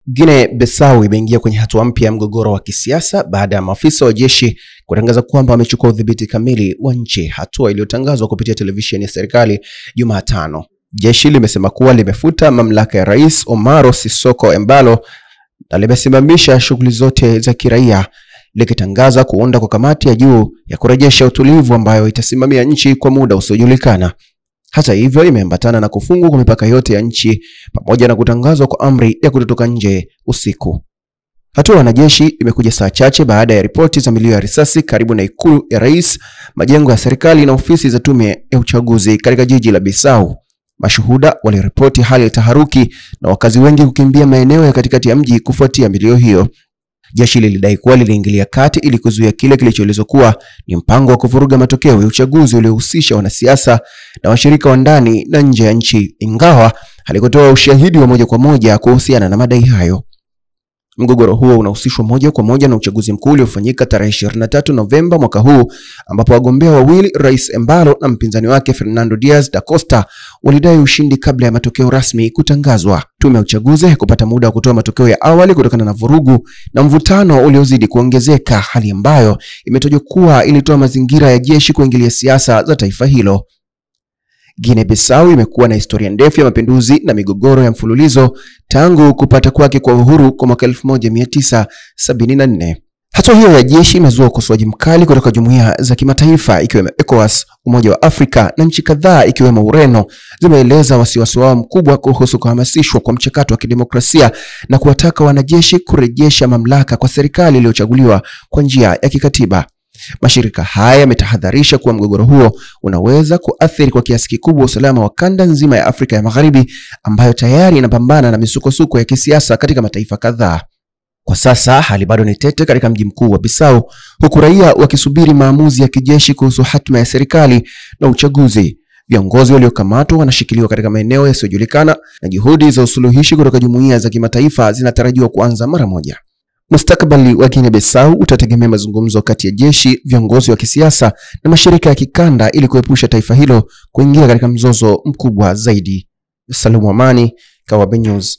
Guinea Bissau imeingia kwenye hatua mpya ya mgogoro wa kisiasa baada ya maafisa wa jeshi kutangaza kwamba wamechukua udhibiti kamili wa nchi, hatua iliyotangazwa kupitia televisheni ya serikali Jumatano. Jeshi limesema kuwa limefuta mamlaka ya Rais Umaro Sissoco Embalo na limesimamisha shughuli zote za kiraia, likitangaza kuunda kwa kamati ya juu ya kurejesha utulivu ambayo itasimamia nchi kwa muda usiojulikana. Hata hivyo, imeambatana na kufungwa kwa mipaka yote ya nchi pamoja na kutangazwa kwa amri ya kutotoka nje usiku. Hatua ya wanajeshi imekuja saa chache baada ya ripoti za milio ya risasi karibu na ikulu ya rais, majengo ya serikali na ofisi za tume ya uchaguzi katika jiji la Bissau. Mashuhuda waliripoti hali ya taharuki na wakazi wengi kukimbia maeneo ya katikati ya mji kufuatia milio hiyo. Jeshi lilidai kuwa liliingilia kati ili kuzuia kile kilichoelezwa kuwa ni mpango wa kuvuruga matokeo ya uchaguzi uliohusisha wanasiasa na washirika wa ndani na nje ya nchi, ingawa halikutoa ushahidi wa moja kwa moja kuhusiana na madai hayo. Mgogoro huo unahusishwa moja kwa moja na uchaguzi mkuu uliofanyika tarehe 23 Novemba mwaka huu, ambapo wagombea wawili, Rais Embalo na mpinzani wake Fernando Diaz da Costa, walidai ushindi kabla ya matokeo rasmi kutangazwa. Tume ya uchaguzi haikupata muda wa kutoa matokeo ya awali kutokana na vurugu na mvutano uliozidi kuongezeka, hali ambayo imetajwa kuwa ilitoa mazingira ya jeshi kuingilia siasa za taifa hilo. Guinea Bissau imekuwa na historia ndefu ya mapinduzi na migogoro ya mfululizo tangu kupata kwake kwa uhuru kwa mwaka 1974. Hatua hiyo ya jeshi imezua ukosoaji mkali kutoka jumuiya za kimataifa ikiwemo ECOWAS, Umoja wa Afrika na nchi kadhaa ikiwemo Ureno zimeeleza wasiwasi wao mkubwa kuhusu kuhamasishwa kwa mchakato wa kidemokrasia na kuwataka wanajeshi kurejesha mamlaka kwa serikali iliyochaguliwa kwa njia ya kikatiba. Mashirika haya yametahadharisha kuwa mgogoro huo unaweza kuathiri kwa kiasi kikubwa usalama wa kanda nzima ya Afrika ya Magharibi ambayo tayari inapambana na misukosuko ya kisiasa katika mataifa kadhaa. Kwa sasa hali bado ni tete katika mji mkuu wa Bissau, huku raia wakisubiri maamuzi ya kijeshi kuhusu hatima ya serikali na uchaguzi. Viongozi waliokamatwa wanashikiliwa katika maeneo yasiyojulikana na juhudi za usuluhishi kutoka jumuiya za kimataifa zinatarajiwa kuanza mara moja. Mustakabali wa Guinea Bissau utategemea mazungumzo kati ya jeshi, viongozi wa kisiasa na mashirika ya kikanda ili kuepusha taifa hilo kuingia katika mzozo mkubwa zaidi. Salumu Amani, Kawabe News.